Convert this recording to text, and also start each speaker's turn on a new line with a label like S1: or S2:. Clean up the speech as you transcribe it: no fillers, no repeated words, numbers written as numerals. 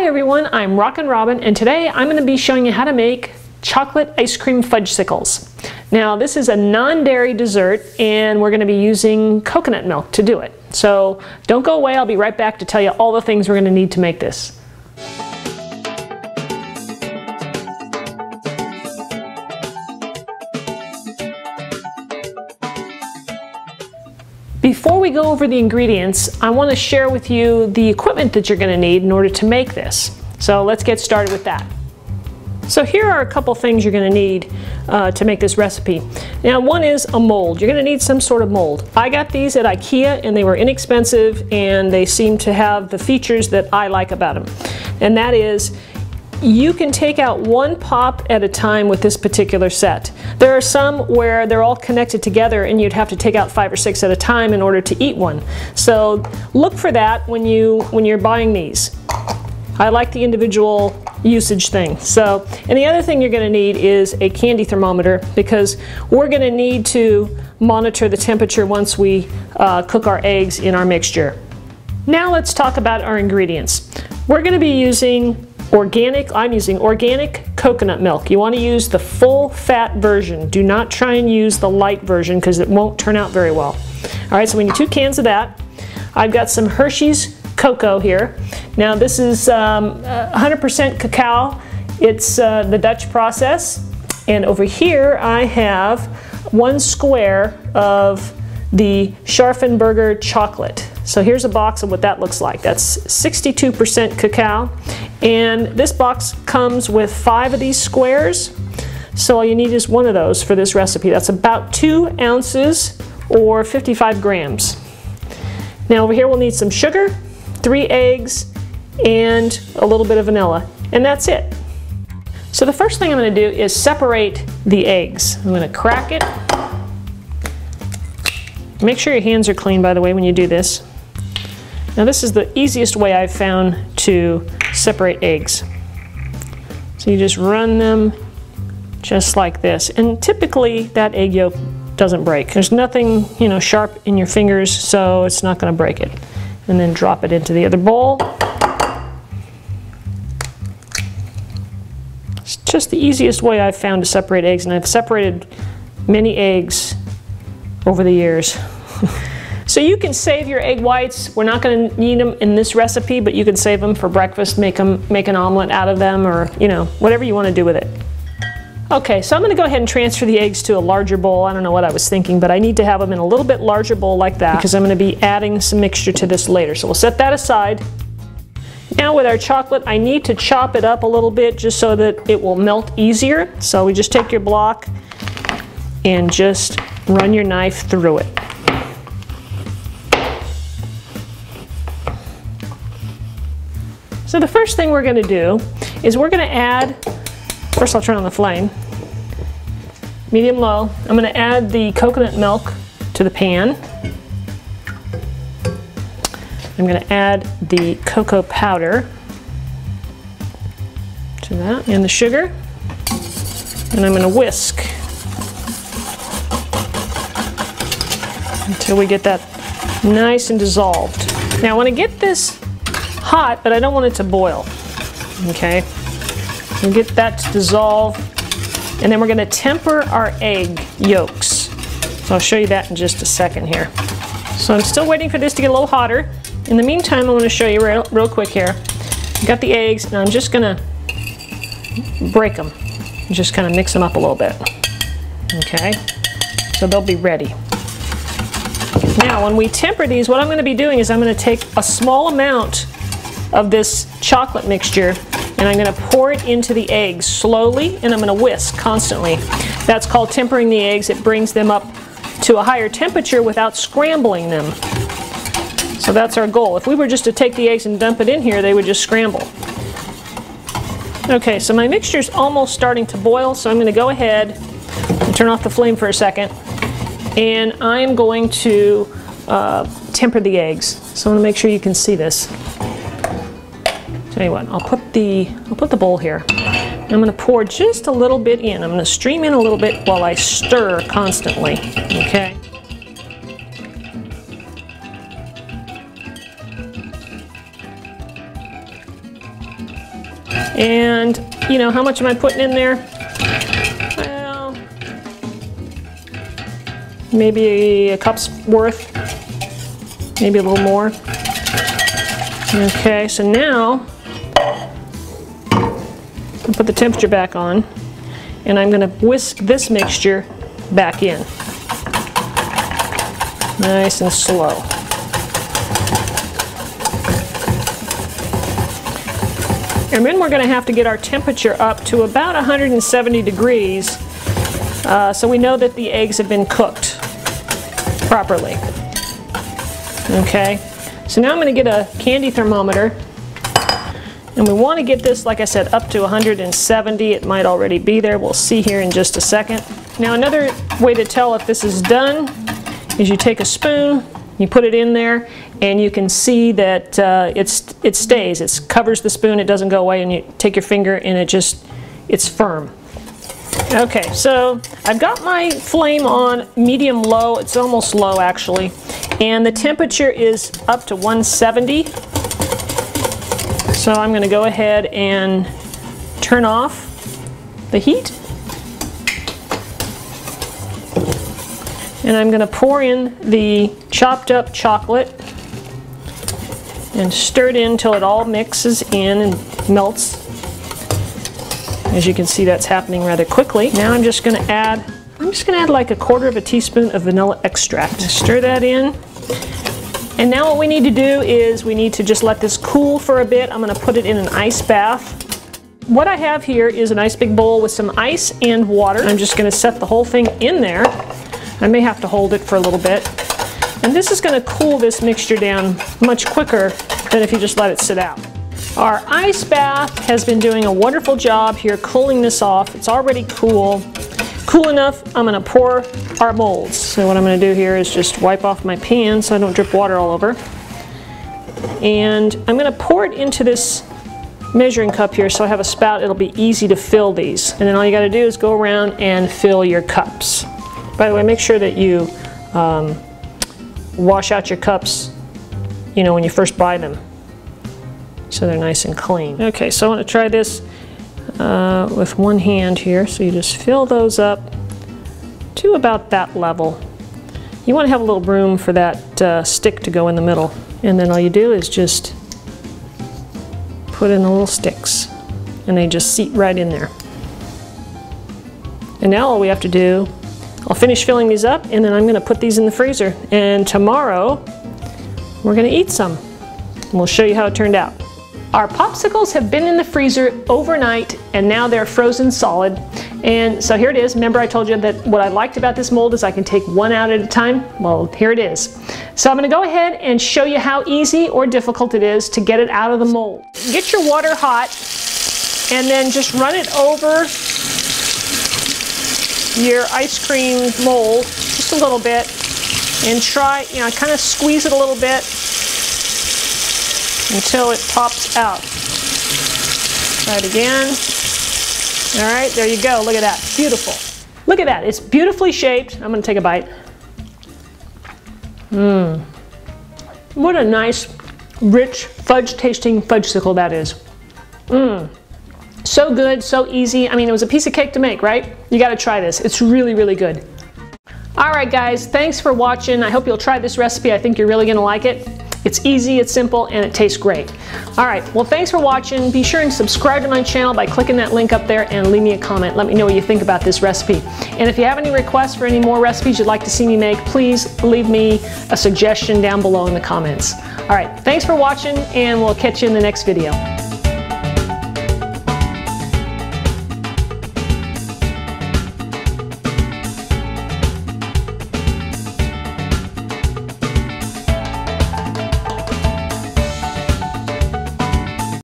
S1: Hi everyone, I'm Rockin' Robin, and today I'm going to be showing you how to make chocolate ice cream fudgesicles. Now this is a non-dairy dessert and we're going to be using coconut milk to do it. So don't go away, I'll be right back to tell you all the things we're going to need to make this. Before we go over the ingredients, I want to share with you the equipment that you're going to need in order to make this. So let's get started with that. So here are a couple things you're going to need to make this recipe. Now one is a mold. You're going to need some sort of mold. I got these at IKEA and they were inexpensive and they seem to have the features that I like about them. And that is, you can take out one pop at a time with this particular set. There are some where they're all connected together and you'd have to take out 5 or 6 at a time in order to eat one. So look for that when you're buying these. I like the individual usage thing. So, and the other thing you're going to need is a candy thermometer, because we're going to need to monitor the temperature once we cook our eggs in our mixture. Now let's talk about our ingredients. We're going to be using I'm using organic coconut milk. You want to use the full fat version. Do not try and use the light version because it won't turn out very well. Alright, so we need 2 cans of that. I've got some Hershey's cocoa here. Now this is 100% cacao. It's the Dutch process. And over here I have 1 square of the Scharfenberger chocolate. So here's a box of what that looks like. That's 62% cacao. And this box comes with 5 of these squares. So all you need is 1 of those for this recipe. That's about 2 ounces or 55 grams. Now over here we'll need some sugar, 3 eggs, and a little bit of vanilla. And that's it. So the first thing I'm going to do is separate the eggs. I'm going to crack it. Make sure your hands are clean, by the way, when you do this. Now this is the easiest way I've found to separate eggs. So you just run them just like this. And typically that egg yolk doesn't break. There's nothing, sharp in your fingers, so it's not going to break it. And then drop it into the other bowl. It's just the easiest way I've found to separate eggs, and I've separated many eggs over the years. So you can save your egg whites. We're not going to need them in this recipe, but you can save them for breakfast, make an omelet out of them, or whatever you want to do with it. Okay, so I'm going to go ahead and transfer the eggs to a larger bowl. I don't know what I was thinking, but I need to have them in a little bit larger bowl like that because I'm going to be adding some mixture to this later. So we'll set that aside. Now with our chocolate, I need to chop it up a little bit just so that it will melt easier. So we just take your block and just run your knife through it. So the first thing we're going to do is we're going to add, first I'll turn on the flame, medium low. I'm going to add the coconut milk to the pan. I'm going to add the cocoa powder to that and the sugar, and I'm going to whisk until we get that nice and dissolved. Now I want to get this hot, but I don't want it to boil. Okay, we'll get that to dissolve, and then we're going to temper our egg yolks. So I'll show you that in just a second here. So I'm still waiting for this to get a little hotter. In the meantime, I'm going to show you real quick here. I've got the eggs, and I'm just going to break them. Just kind of mix them up a little bit. Okay, so they'll be ready. Now when we temper these, what I'm going to be doing is I'm going to take a small amount of this chocolate mixture and I'm going to pour it into the eggs slowly, and I'm going to whisk constantly. That's called tempering the eggs. It brings them up to a higher temperature without scrambling them. So that's our goal. If we were just to take the eggs and dump it in here, they would just scramble. Okay, so my mixture is almost starting to boil, so I'm going to go ahead and turn off the flame for a second, and I'm going to temper the eggs. So I want to make sure you can see this. Tell you what, I'll put the bowl here. I'm going to pour just a little bit in. I'm going to stream in a little bit while I stir constantly. Okay. And, you know, how much am I putting in there? Well, maybe a cup's worth, maybe a little more. Okay, so now I'll put the temperature back on, and I'm going to whisk this mixture back in. Nice and slow. And then we're going to have to get our temperature up to about 170 degrees so we know that the eggs have been cooked properly. Okay, so now I'm going to get a candy thermometer, and we want to get this, like I said, up to 170. It might already be there. We'll see here in just a second. Now another way to tell if this is done is you take a spoon, you put it in there, and you can see that it stays. It covers the spoon, it doesn't go away, and you take your finger and it's firm. Okay, so I've got my flame on medium-low. It's almost low actually, and the temperature is up to 170. So I'm going to go ahead and turn off the heat. And I'm going to pour in the chopped up chocolate and stir it in until it all mixes in and melts. As you can see, that's happening rather quickly. Now I'm just going to add like a quarter of a teaspoon of vanilla extract. Stir that in. And now what we need to do is we need to just let this cool for a bit. I'm going to put it in an ice bath. What I have here is a nice big bowl with some ice and water. I'm just going to set the whole thing in there. I may have to hold it for a little bit. And this is going to cool this mixture down much quicker than if you just let it sit out. Our ice bath has been doing a wonderful job here cooling this off. It's already cool. Cool enough, I'm going to pour our molds. So what I'm going to do here is just wipe off my pan so I don't drip water all over. And I'm going to pour it into this measuring cup here so I have a spout. It'll be easy to fill these. And then all you got to do is go around and fill your cups. By the way, make sure that you wash out your cups, you know, when you first buy them, so they're nice and clean. Okay, so I want to try this with one hand here. So you just fill those up to about that level. You want to have a little room for that stick to go in the middle. And then all you do is just put in the little sticks, and they just seat right in there. And now all we have to do, I'll finish filling these up, and then I'm going to put these in the freezer. And tomorrow, we're going to eat some. And we'll show you how it turned out. Our popsicles have been in the freezer overnight, and now they're frozen solid. And so here it is. Remember I told you that what I liked about this mold is I can take one out at a time? Well, here it is. So I'm going to go ahead and show you how easy or difficult it is to get it out of the mold. Get your water hot, and then just run it over your ice cream mold just a little bit, and try, you know, kind of squeeze it a little bit until it pops out. Try it again. All right, there you go. Look at that. Beautiful. Look at that. It's beautifully shaped. I'm going to take a bite. What a nice, rich, fudge-tasting fudgesicle that is. So good, so easy. I mean, it was a piece of cake to make, right? You got to try this. It's really, really good. All right, guys, thanks for watching. I hope you'll try this recipe. I think you're really going to like it. It's easy, it's simple, and it tastes great. All right, well, thanks for watching. Be sure and subscribe to my channel by clicking that link up there and leave me a comment. Let me know what you think about this recipe. And if you have any requests for any more recipes you'd like to see me make, please leave me a suggestion down below in the comments. All right, thanks for watching, and we'll catch you in the next video.